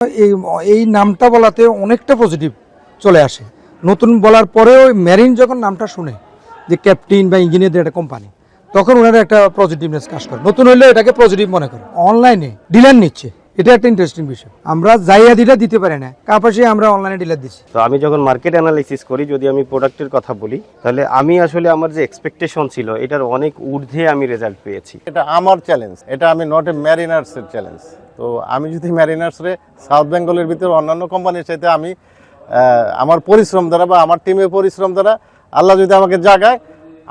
এই এই নামটা বলাতে অনেকটা পজিটিভ চলে আসে। নতুন বলার পরেও মেরিন যখন নামটা শুনে যে ক্যাপ্টেন বা ইঞ্জিনিয়ারদের একটা কোম্পানি, তখন ওনারা একটা পজিটিভনেস কাজ করে। নতুন হইলে এটাকে পজিটিভ মনে করে। অনলাইনে ডিলার নিচ্ছে, এটা একটা ইন্টারেস্টিং বিষয়। আমরা যাইয়া দিটা দিতে পারি না, কাপাসে আমরা অনলাইনে ডিলার দিচ্ছি। তো আমি যখন মার্কেট অ্যানালাইসিস করি, যদি আমি প্রোডাক্টের কথা বলি, তাহলে আমি আসলে আমার যে এক্সপেকটেশন ছিল এটার অনেক ঊর্ধ্বে আমি রেজাল্ট পেয়েছি। এটা আমার চ্যালেঞ্জ, এটা আমি নট এ ম্যারিনার্সের চ্যালেঞ্জ। তো আমি যদি ম্যারিনার্সরে সাউথ বেঙ্গলের ভিতরে অন্যান্য কোম্পানির চাইতে আমি আমার পরিশ্রম দ্বারা বা আমার টিমের পরিশ্রম দ্বারা আল্লাহ যদি আমাকে জাগায়,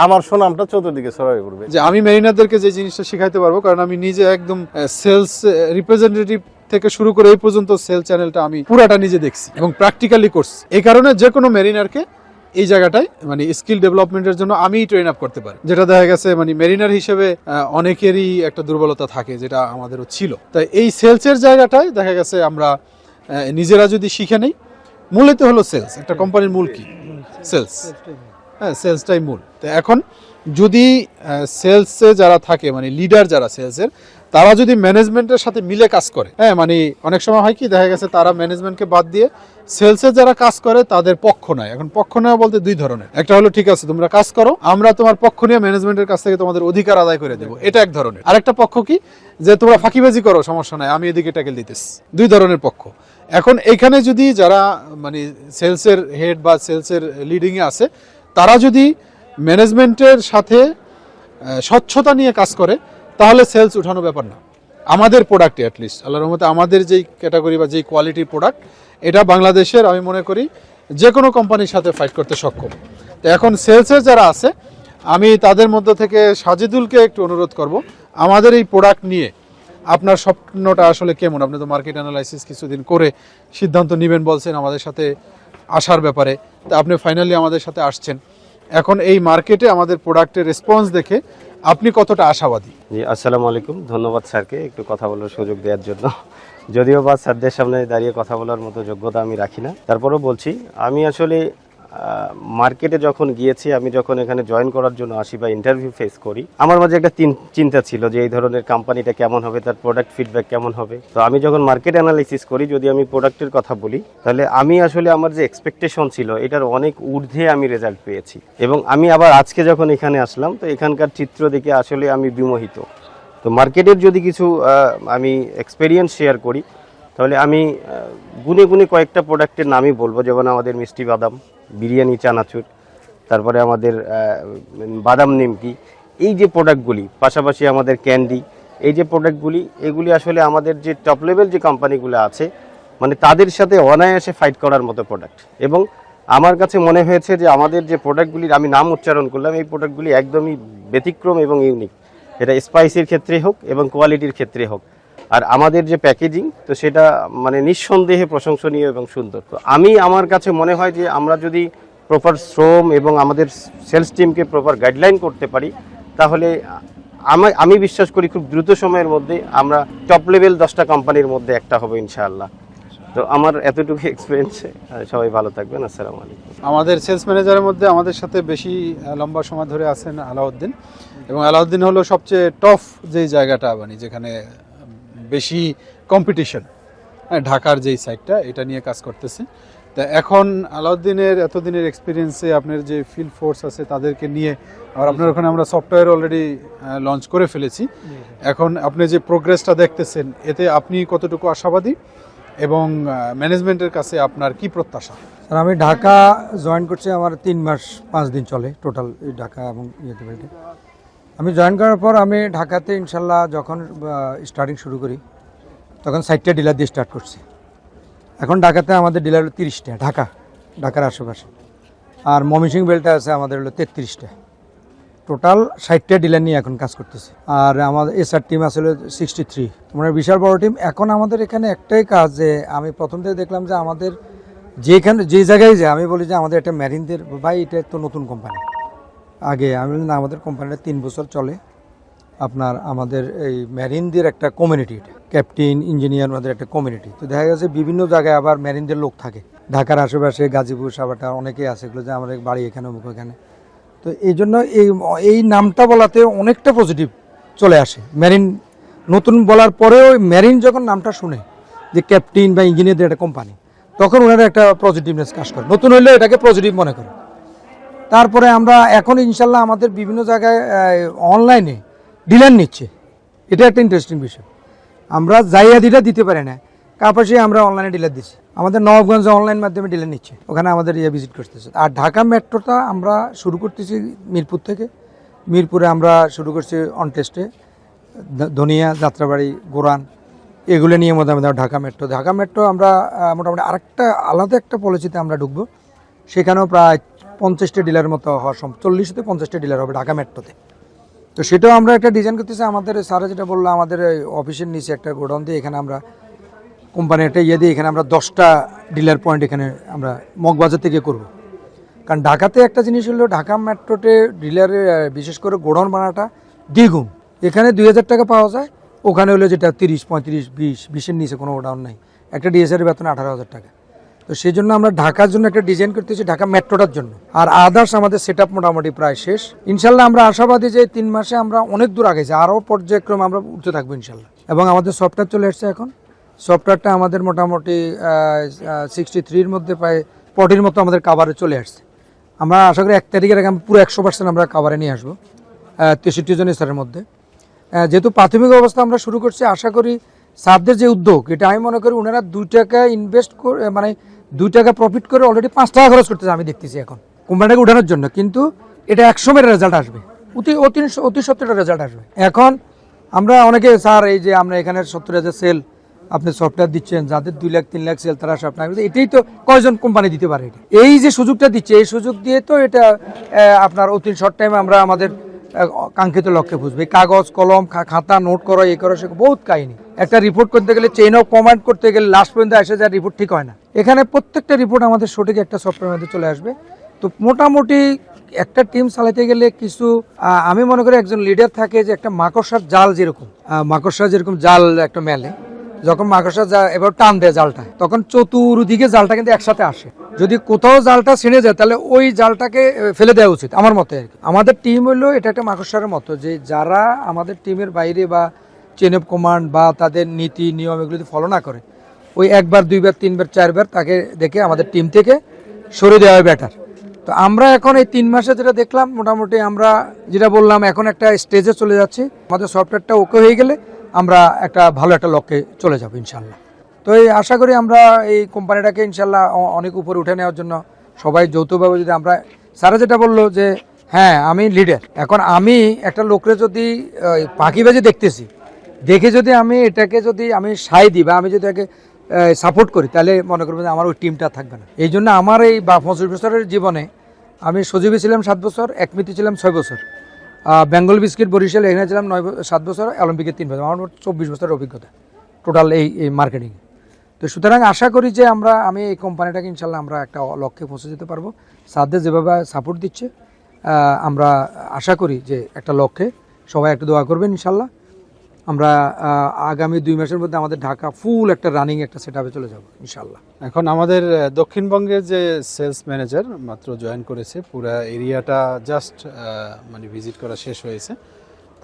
আমার সুনামটা চতুর্দিকে ছড়িয়ে পড়বে। যে আমি মেরিনারদেরকে যে জিনিসটা শেখাইতে পারবো, কারণ আমি নিজে একদম সেলস রিপ্রেজেন্টেটিভ থেকে শুরু করে এই পর্যন্ত সেল চ্যানেলটা আমি পুরাটা নিজে দেখছি এবং প্র্যাকটিক্যালি করছি। এই কারণে যে কোনো মেরিনারকে এই জায়গাটায় মানে স্কিল ডেভেলপমেন্টের জন্য আমি ট্রেন আপ করতে পারি। যেটা দেখা গেছে মানে মেরিনার হিসেবে অনেকেরই একটা দুর্বলতা থাকে, যেটা আমাদেরও ছিল। তাই এই সেলসের জায়গাটায় দেখা গেছে আমরা নিজেরা যদি শিখে নেই, মূলত হলো সেলস। একটা কোম্পানির মূল কি? সেলস। হ্যাঁ, সেলসটাই মূল। তো এখন যদি সেলসে যারা থাকে মানে লিডার যারা সেলসের, তারা যদি ম্যানেজমেন্টের সাথে মিলে কাজ করে, হ্যাঁ মানে অনেক সময় হয় কি দেখা গেছে তারা ম্যানেজমেন্টকে বাদ দিয়ে সেলসে যারা কাজ করে তাদের পক্ষ নেয়। এখন পক্ষ নেওয়া বলতে দুই ধরনের। একটা হলো ঠিক আছে তোমরা কাজ করো, আমরা তোমার পক্ষ নিয়ে ম্যানেজমেন্টের কাছ থেকে তোমাদের অধিকার আদায় করে দেবো, এটা এক ধরনের। আরেকটা পক্ষ কি, যে তোমরা ফাঁকিবাজি করো, সমস্যা নাই, আমি এদিকে ট্যাকেল দিতেছি। দুই ধরনের পক্ষ। এখন এখানে যদি যারা মানে সেলসের হেড বা সেলসের লিডিংয়ে আছে, তারা যদি ম্যানেজমেন্টের সাথে স্বচ্ছতা নিয়ে কাজ করে, তাহলে সেলস উঠানো ব্যাপার না। আমাদের প্রোডাক্টে অ্যাটলিস্ট আল্লাহর রহমতে আমাদের যেই ক্যাটাগরি বা যেই কোয়ালিটির প্রোডাক্ট, এটা বাংলাদেশের আমি মনে করি যে কোনো কোম্পানির সাথে ফাইট করতে সক্ষম। তো এখন সেলসের যারা আছে, আমি তাদের মধ্য থেকে সাজিদুলকে একটু অনুরোধ করব, আমাদের এই প্রোডাক্ট নিয়ে আপনার স্বপ্নটা আসলে কেমন? আপনি তো মার্কেট অ্যানালাইসিস কিছুদিন করে সিদ্ধান্ত নেবেন বলছেন আমাদের সাথে আসার ব্যাপারে, তা আপনি ফাইনালি আমাদের সাথে আসছেন। এখন এই মার্কেটে আমাদের প্রোডাক্টের রেসপন্স দেখে আপনি কতটা আশাবাদী? জি, আসসালামু আলাইকুম। ধন্যবাদ স্যারকে একটু কথা বলার সুযোগ দেওয়ার জন্য। যদিও বা স্যারদের সামনে দাঁড়িয়ে কথা বলার মতো যোগ্যতা আমি রাখি না, তারপরেও বলছি আমি আসলে মার্কেটে যখন গিয়েছি, আমি যখন এখানে জয়েন করার জন্য আসি বা ইন্টারভিউ ফেস করি, আমার মাঝে একটা চিন্তা ছিল যে এই ধরনের কোম্পানিটা কেমন হবে, তার প্রোডাক্ট ফিডব্যাক কেমন হবে। তো আমি যখন মার্কেট অ্যানালাইসিস করি, যদি আমি প্রোডাক্টের কথা বলি, তাহলে আমি আসলে আমার যে এক্সপেকটেশন ছিল এটার অনেক ঊর্ধ্বে আমি রেজাল্ট পেয়েছি। এবং আমি আবার আজকে যখন এখানে আসলাম, তো এখানকার চিত্র দেখে আসলে আমি বিমোহিত। তো মার্কেটের যদি কিছু আমি এক্সপেরিয়েন্স শেয়ার করি, তাহলে আমি গুনে গুনে কয়েকটা প্রোডাক্টের নামই বলবো। যেমন আমাদের মিষ্টি বাদাম, বিরিয়ানি চানাচুর, তারপরে আমাদের বাদাম নিমকি, এই যে প্রোডাক্টগুলি, পাশাপাশি আমাদের ক্যান্ডি, এই যে প্রোডাক্টগুলি, এগুলি আসলে আমাদের যে টপ লেভেল যে কোম্পানিগুলো আছে, মানে তাদের সাথে অনায়াসে ফাইট করার মতো প্রোডাক্ট। এবং আমার কাছে মনে হয়েছে যে আমাদের যে প্রোডাক্টগুলির আমি নাম উচ্চারণ করলাম, এই প্রোডাক্টগুলি একদমই ব্যতিক্রম এবং ইউনিক। এটা স্পাইসির ক্ষেত্রে হোক এবং কোয়ালিটির ক্ষেত্রে হোক। আর আমাদের যে প্যাকেজিং, তো সেটা মানে নিঃসন্দেহে প্রশংসনীয় এবং সুন্দর। তো আমি আমার কাছে মনে হয় যে আমরা যদি প্রপার শ্রম এবং আমাদের সেলস টিমকে প্রপার গাইডলাইন করতে পারি, তাহলে আমি বিশ্বাস করি খুব দ্রুত সময়ের মধ্যে আমরা টপ লেভেল 10টা কোম্পানির মধ্যে একটা হবে ইনশাআল্লাহ। তো আমার এতটুকু এক্সপিরিয়েন্স। সবাই ভালো থাকবেন। আসসালামু আলাইকুম। আমাদের সেলস ম্যানেজারের মধ্যে আমাদের সাথে বেশি লম্বা সময় ধরে আছেন আলাউদ্দিন, এবং আলাউদ্দিন হলো সবচেয়ে টফ যেই জায়গাটা, মানে যেখানে বেশি কম্পিটিশন, হ্যাঁ, ঢাকার যেই সাইডটা, এটা নিয়ে কাজ করতেছে। তা এখন আলাউদ্দিনের এতদিনের এক্সপিরিয়েন্সে আপনার যে ফিল্ড ফোর্স আছে তাদেরকে নিয়ে, আর আপনার ওখানে আমরা সফটওয়্যার অলরেডি লঞ্চ করে ফেলেছি। এখন আপনি যে প্রোগ্রেসটা দেখতেছেন, এতে আপনি কতটুকু আশাবাদী এবং ম্যানেজমেন্টের কাছে আপনার কি প্রত্যাশা? স্যার, আমি ঢাকা জয়েন করছি, আমার 3 মাস 5 দিন চলে টোটাল ঢাকা এবং ইয়েতে বাড়িতে। আমি জয়েন করার পর আমি ঢাকাতে ইনশাল্লাহ যখন স্টার্টিং শুরু করি, তখন 60টা ডিলার দিয়ে স্টার্ট করছি। এখন ঢাকাতে আমাদের ডিলার হলো 30টা, ঢাকার আশেপাশে। আর ময়মনসিংহ বেল্টে আছে আমাদের হলো 33টা। টোটাল 60টা ডিলার নিয়ে এখন কাজ করতেছে। আর আমাদের এসআর টিম আছে হলো 63। তোমরা বিশাল বড় টিম। এখন আমাদের এখানে একটাই কাজ, যে আমি প্রথম থেকে দেখলাম যে আমাদের যে জায়গায় যে আমি বলি যে আমাদের একটা মেরিনদের, ভাই এটা তো নতুন কোম্পানি। আগে আমি বলি না, আমাদের কোম্পানিটা 3 বছর চলে। আপনার আমাদের এই মেরিনদের একটা কমিউনিটি, ক্যাপ্টেন ইঞ্জিনিয়ার ওদের একটা কমিউনিটি। তো দেখা গেছে বিভিন্ন জায়গায় আবার মেরিনদের লোক থাকে, ঢাকার আশেপাশে গাজীপুর, সাভারটা অনেকেই আছে, এগুলো যে আমাদের বাড়ি এখানে অমুক এখানে। তো এই জন্য এই নামটা বলাতে অনেকটা পজিটিভ চলে আসে। মেরিন নতুন বলার পরেও মেরিন যখন নামটা শুনে যে ক্যাপ্টেন বা ইঞ্জিনিয়ারদের একটা কোম্পানি, তখন ওনারা একটা পজিটিভনেস কাজ করে, নতুন হইলেও এটাকে পজিটিভ মনে করে। তারপরে আমরা এখন ইনশাল্লাহ আমাদের বিভিন্ন জায়গায় অনলাইনে ডিলার নিচ্ছে, এটা একটা ইন্টারেস্টিং বিষয়। আমরা জাইয়াদিটা দিতে পারি না, কাপাসে আমরা অনলাইনে ডিলার দিচ্ছি, আমাদের নবাবগঞ্জে অনলাইন মাধ্যমে ডিলার নিচ্ছে, ওখানে আমাদের ভিজিট করতেছে। আর ঢাকা মেট্রোটা আমরা শুরু করতেছি মিরপুর থেকে। মিরপুরে আমরা শুরু করছি অন টেস্টে, ধনিয়া, যাত্রাবাড়ি, গোরান, এগুলো নিয়ে মোটামুটি ঢাকা মেট্রো আমরা মোটামুটি আরেকটা আলাদা একটা পলিসিতে আমরা ঢুকবো, সেখানেও প্রায় 50টা ডিলারের মতো হওয়ার 40 থেকে 50টা ডিলার হবে ঢাকা মেট্রোতে। তো সেটাও আমরা একটা ডিজাইন করতেছি। আমাদের স্যারা যেটা বললো, আমাদের অফিসের নিচে একটা গোডাউন দিয়ে এখানে আমরা কোম্পানি একটা দিয়ে এখানে আমরা 10টা ডিলার পয়েন্ট এখানে আমরা মগবাজার থেকে করব। কারণ ঢাকাতে একটা জিনিস হলো, ঢাকা মেট্রোতে ডিলারের বিশেষ করে গোডাউন ভাড়াটা দ্বিগুণ। এখানে 2000 টাকা পাওয়া যায়, ওখানে হলো যেটা 30, 35, 20-20-এর নিচে কোনো গোডাউন নাই। একটা ডিএসআর বেতন 18,000 টাকা। তো সেই জন্য আমরা ঢাকার জন্য একটা ডিজাইন করতেছি, ঢাকা মেট্রোটার জন্য। আর আদার্স আমাদের সেট আপ মোটামুটি প্রায় শেষ। ইনশাল্লাহ আমরা আশাবাদী যে 3 মাসে আমরা অনেক দূর আগেছি, আরও পর্যায়ক্রমে আমরা উঠতে থাকবো ইনশাল্লাহ। এবং আমাদের সফটওয়্যার চলে আসছে এখন। সফটওয়্যারটা আমাদের মোটামুটি 63-র মধ্যে প্রায় 40-র মতো আমাদের কাভারে চলে আসছে। আমরা আশা করি 1 তারিখের আগে পুরো 100% আমরা কাভারে নিয়ে আসবো 63 জন স্তরের মধ্যে। যেহেতু প্রাথমিক অবস্থা আমরা শুরু করছি, আশা করি সাবদের যে উদ্যোগ, এটা আমি মনে করি ওনারা 2 টাকা ইনভেস্ট করে, মানে 2 টাকা প্রফিট করে অলরেডি 5 টাকা খরচ করতেছে আমি দেখতেছি এখন কোম্পানিটাকে উঠানোর জন্য। কিন্তু এটা 100 রেজাল্ট আসবে, অতি সত্যটা রেজাল্ট আসবে। এখন আমরা অনেকে, স্যার এই যে আমরা এখানে 70,000 সেল আপনি সফটওয়্যার দিচ্ছেন, যাদের 2 লাখ 3 লাখ সেল তারা সব আপনার, এটাই তো কয়জন কোম্পানি দিতে পারে? এটা এই যে সুযোগটা দিচ্ছে, এই সুযোগ দিয়ে তো এটা আপনার অতি শর্ট টাইমে আমরা আমাদের কাঙ্ক্ষিত লক্ষ্যে বুঝবে। কাগজ কলম খাতা নোট করো, এই করো, সে বহুত কাহিনী। একটা রিপোর্ট করতে গেলে, চেইন অফ কমান্ড করতে গেলে লাস্ট পর্যন্ত এসে যায় রিপোর্ট ঠিক হয় না। এখানে প্রত্যেকটা রিপোর্ট আমাদের সঠিক একটা সফটওয়্যার মধ্যে চলে আসবে। তো মোটামুটি একটা টিম চালাতে গেলে কিছু আমি মনে করি একজন লিডার থাকে, যে একটা মাকড়সার জাল যেরকম, মাকড়সার যেরকম জাল একটা মেলে, যখন মাকড়সা এবার টান দেয় জালটা, তখন চতুর্দিকে জালটা কিন্তু একসাথে আসে। যদি কোথাও জালটা ছিঁড়ে যায়, তাহলে ওই জালটাকে ফেলে দেওয়া উচিত আমার মতে আর কি। আমাদের টিম হলো এটা একটা মাকড়সার মতো, যে যারা আমাদের টিমের বাইরে বা চেন অফ কমান্ড বা তাদের নীতি নিয়ম এগুলো যদি ফলো না করে, ওই 1 বার 2 বার 3 বার 4 বার তাকে দেখে আমাদের টিম থেকে সরে দেওয়া হয় বেটার। তো আমরা এখন এই 3 মাসে যেটা দেখলাম, মোটামুটি আমরা যেটা বললাম, এখন একটা স্টেজে চলে যাচ্ছি। আমাদের সফটওয়্যারটা ওকে হয়ে গেলে আমরা একটা ভালো একটা লক্ষ্যে চলে যাব ইনশাল্লাহ। তো এই আশা করি আমরা এই কোম্পানিটাকে ইনশাল্লাহ অনেক উপরে উঠে নেওয়ার জন্য সবাই যৌথভাবে, যদি আমরা, স্যারা যেটা বললো যে হ্যাঁ আমি লিডার, এখন আমি একটা লোকরে যদি পাখিবাজি দেখতেছি, দেখে যদি আমি এটাকে যদি আমি সাই দিই বা আমি যদি এটাকে সাপোর্ট করি, তাহলে মনে করবেন যে আমার ওই টিমটা থাকবে না। এই জন্য আমার এই 25 বছরের জীবনে আমি সজীবী ছিলাম 7 বছর, একমিতি ছিলাম 6 বছর, বেঙ্গল বিস্কিট বরিশাল এখানে ছিলাম 7 বছর, অলিম্পিকে 3 বছর, আমার 24 বছরের অভিজ্ঞতা টোটাল এই মার্কেটিং। তো সুতরাং আশা করি যে আমি এই কোম্পানিটাকে ইনশাল্লাহ আমরা একটা লক্ষ্যে পৌঁছে যেতে পারবো। সাথে যেভাবে সাপোর্ট দিচ্ছে, আমরা আশা করি যে একটা লক্ষ্যে সবাই একটু দোয়া করবেন ইনশাল্লাহ। আমরা আগামী 2 মাসের মধ্যে আমাদের ঢাকা ফুল একটা রানিং একটা সেট আপে চলে যাব ইনশাল্লাহ। এখন আমাদের দক্ষিণবঙ্গের যে সেলস ম্যানেজার মাত্র জয়েন করেছে, পুরো এরিয়াটা জাস্ট মানে ভিজিট করা শেষ হয়েছে।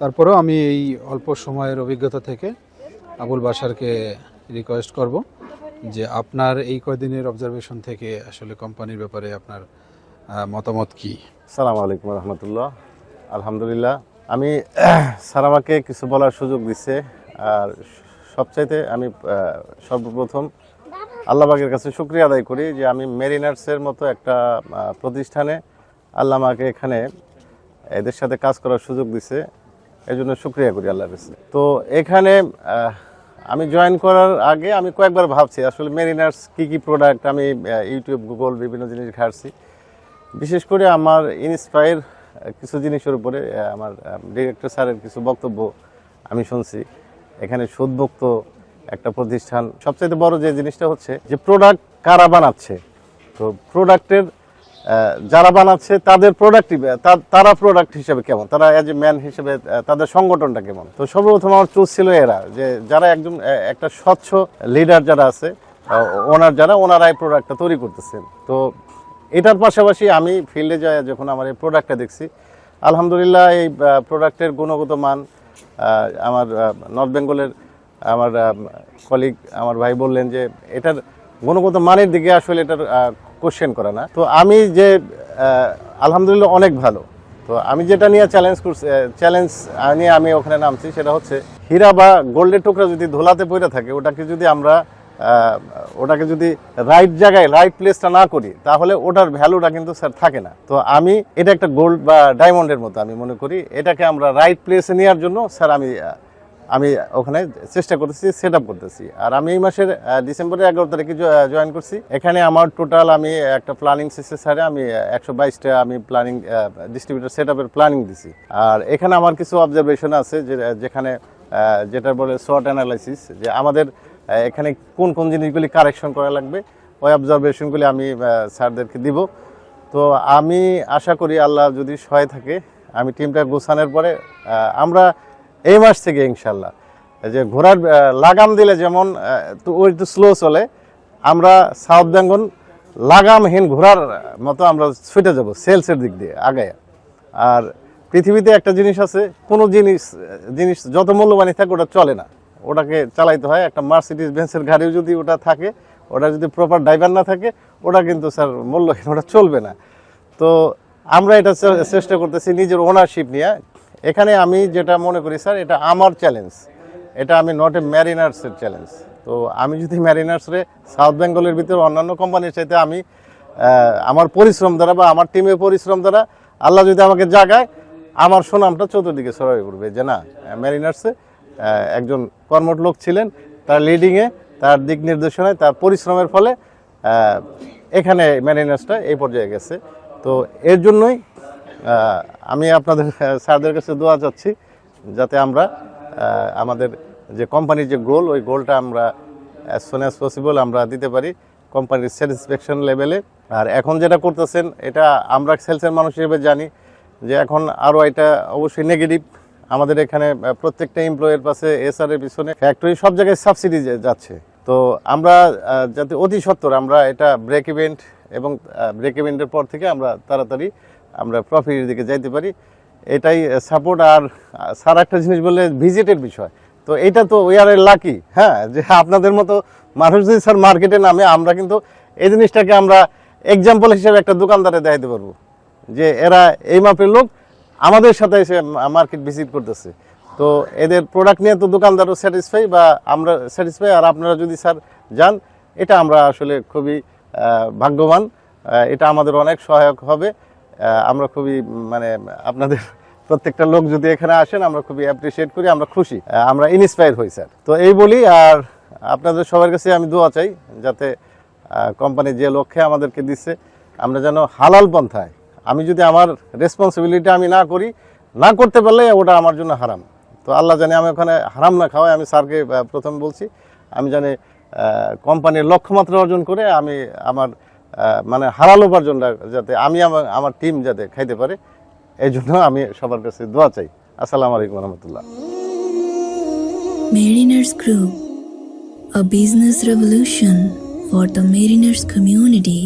তারপরেও আমি এই অল্প সময়ের অভিজ্ঞতা থেকে আবুল বাশারকে রিকোয়েস্ট করব যে আপনার এই কয়দিনের অবজারভেশন থেকে আসলে কোম্পানির ব্যাপারে আপনার মতামত কি? আসসালামু আলাইকুম রহমতুল্লাহ। আলহামদুলিল্লাহ, আমি স্যার আমাকে কিছু বলার সুযোগ দিচ্ছে। আর সবচাইতে আমি সর্বপ্রথম আল্লাহ পাকের কাছে শুকরিয়া আদায় করি যে আমি মেরিনার্সের মতো একটা প্রতিষ্ঠানে আল্লাহ আমাকে এখানে এদের সাথে কাজ করার সুযোগ দিছে, এই জন্য শুকরিয়া করি আল্লাহর কাছে। তো এখানে আমি জয়েন করার আগে আমি কয়েকবার ভাবছি আসলে মেরিনার্স কি কি প্রোডাক্ট, আমি ইউটিউব গুগল বিভিন্ন জিনিস ঘাটছি। বিশেষ করে আমার ইন্সপায়ার কিছু জিনিসের উপরে আমার ডিরেক্টর স্যারের কিছু বক্তব্য আমি শুনছি। এখানে সুদমুক্ত একটা প্রতিষ্ঠান। সবচেয়ে বড় যে জিনিসটা হচ্ছে যে প্রোডাক্ট কারা বানাচ্ছে, তো প্রোডাক্টের যারা বানাচ্ছে তাদের তারা প্রোডাক্ট হিসেবে কেমন, তারা অ্যাজ এ ম্যান হিসেবে তাদের সংগঠনটা কেমন। তো সর্বপ্রথম আমার চুজ ছিল এরা, যে যারা একটা স্বচ্ছ লিডার যারা আছে, ওনারা এই প্রোডাক্টটা তৈরি করতেছেন। তো এটার পাশাপাশি আমি ফিল্ডে যাই, যখন আমার এই প্রোডাক্টটা দেখছি, আলহামদুলিল্লাহ এই প্রোডাক্টের গুণগত মান আমার নর্থ বেঙ্গলের আমার কলিগ আমার ভাই বললেন যে এটার গুণগত মানের দিকে আসলে এটার কোশ্চেন করা না। তো আমি যে আলহামদুলিল্লাহ অনেক ভালো। তো আমি যেটা নিয়ে চ্যালেঞ্জ নিয়ে আমি ওখানে নামছি সেটা হচ্ছে হীরা বা গোল্ডের টুকরা যদি ধুলাতে পড়ে থাকে ওটাকে যদি রাইট জায়গায় রাইট প্লেসটা না করি তাহলে ওটার ভ্যালুটা কিন্তু স্যার থাকে না। তো এটা একটা গোল্ড বা ডায়মন্ডের মতো আমি মনে করি। এটাকে আমরা রাইট প্লেসে নেওয়ার জন্য স্যার আমি ওখানে চেষ্টা করতেছি, সেট আপ করতেছি। আর আমি এই মাসের ডিসেম্বরের 11 তারিখে জয়েন করছি। এখানে আমার টোটাল আমি একটা প্ল্যানিং সিস্টেম স্যারে আমি 122টা আমি প্ল্যানিং ডিস্ট্রিবিউটর সেট আপের প্ল্যানিং দিছি। আর এখানে আমার কিছু অবজারভেশন আছে যেখানে যেটা বলে শর্ট অ্যানালাইসিস, যে আমাদের এখানে কোন কোন জিনিসগুলি কারেকশন করা লাগবে, ওই অবজারভেশনগুলি আমি স্যারদেরকে দিব। তো আমি আশা করি আল্লাহ যদি সহায় থাকে, আমি টিমটা গোছানোর পরে আমরা এই মাস থেকে ইনশাল্লাহ যে ঘোড়ার লাগাম দিলে যেমন ওই একটু স্লো চলে, আমরা সাউথ বেঙ্গল লাগামহীন ঘোড়ার মতো আমরা ছুটে যাব সেলসের দিক দিয়ে আগায়। আর পৃথিবীতে একটা জিনিস আছে, কোনো জিনিস যত মূল্যবানই থাকে ওটা চলে না, ওটাকে চালাইতে হয়। একটা মার্সিডিজ বেঞ্চের গাড়িও যদি ওটা থাকে, ওটা যদি প্রপার ড্রাইভার না থাকে, ওটা কিন্তু স্যার মূল্যহীন, ওটা চলবে না। তো আমরা এটা চেষ্টা করতেছি নিজের ওনারশিপ নিয়ে। এখানে আমি যেটা মনে করি স্যার, এটা আমার চ্যালেঞ্জ, এটা আমি নট এ ম্যারিনার্সের চ্যালেঞ্জ। তো আমি যদি ম্যারিনার্সরে সাউথ বেঙ্গলের ভিতরে অন্যান্য কোম্পানির চাইতে আমি আমার পরিশ্রম দ্বারা বা আমার টিমের পরিশ্রম দ্বারা আল্লাহ যদি আমাকে জাগায়, আমার সুনামটা চতুর্দিকে ছড়িয়ে পড়বে যে না, ম্যারিনার্সে একজন কর্মঠ লোক ছিলেন, তার লিডিংয়ে, তার দিক নির্দেশনায়, তার পরিশ্রমের ফলে এখানে ম্যারিনার্সটা এই পর্যায়ে গেছে। তো এর জন্যই আমি আপনাদের স্যারদের কাছে দোয়া চাচ্ছি যাতে আমরা আমাদের যে কোম্পানির যে গোল, ওই গোলটা আমরা অ্যাজ সুন অ্যাজ পসিবল আমরা দিতে পারি কোম্পানির স্যাটিসফ্যাকশন লেভেলে। আর এখন যেটা করতেছেন, এটা আমরা সেলসের মানুষ হিসেবে জানি যে এখন আরও এটা অবশ্যই নেগেটিভ। আমাদের এখানে প্রত্যেকটা এমপ্লয়ের পাশে এসআরের পিছনে ফ্যাক্টরি সব জায়গায় সাবসিডি যাচ্ছে। তো আমরা যাতে অতি সত্বর আমরা এটা ব্রেক ইভেন্ট এবং ব্রেক ইভেন্টের পর থেকে আমরা তাড়াতাড়ি আমরা প্রফিটের দিকে যাইতে পারি, এটাই সাপোর্ট। আর স্যার একটা জিনিস বললে ভিজিটের বিষয়, তো এটা তো উই আর লাকি, হ্যাঁ, যে আপনাদের মতো মানুষ যদি স্যার মার্কেটে নামে, আমরা কিন্তু এই জিনিসটাকে আমরা এক্সাম্পল হিসেবে একটা দোকানদারে দেখাতে পারবো যে এরা এই মাপের লোক আমাদের সাথে এসে মার্কেট ভিজিট করতেছে। তো এদের প্রোডাক্ট নিয়ে তো দোকানদারও স্যাটিসফাই বা আমরা স্যাটিসফাই। আর আপনারা যদি স্যার যান, এটা আমরা আসলে খুবই ভাগ্যবান, এটা আমাদের অনেক সহায়ক হবে। আমরা খুবই মানে আপনাদের প্রত্যেকটা লোক যদি এখানে আসেন, আমরা খুবই অ্যাপ্রিসিয়েট করি, আমরা খুশি, আমরা ইন্সপায়ার হই স্যার। তো এই বলি। আর আপনাদের সবার কাছে আমি দোয়া চাই যাতে কোম্পানি যে লক্ষ্যে আমাদেরকে দিচ্ছে, আমরা যেন হালাল পন্থায়, আমি যদি আমার রেসপন্সিবিলিটি আমি না করতে পারলে ওটা আমার জন্য হারাম। তো আল্লাহ জানে আমি ওখানে হারাম না খাওয়াই। আমি স্যারকে প্রথম বলছি, আমি জানি কোম্পানির লক্ষ্যমাত্রা অর্জন করে আমি আমার মানে হালাল উপার্জনটা যাতে আমি আমার টিম যাতে খাইতে পারে, এই জন্য আমি সবার কাছে দোয়া চাই। আসসালামু আলাইকুম রহমতুল্লাহ। Mariners Group, a business revolution for the mariners community.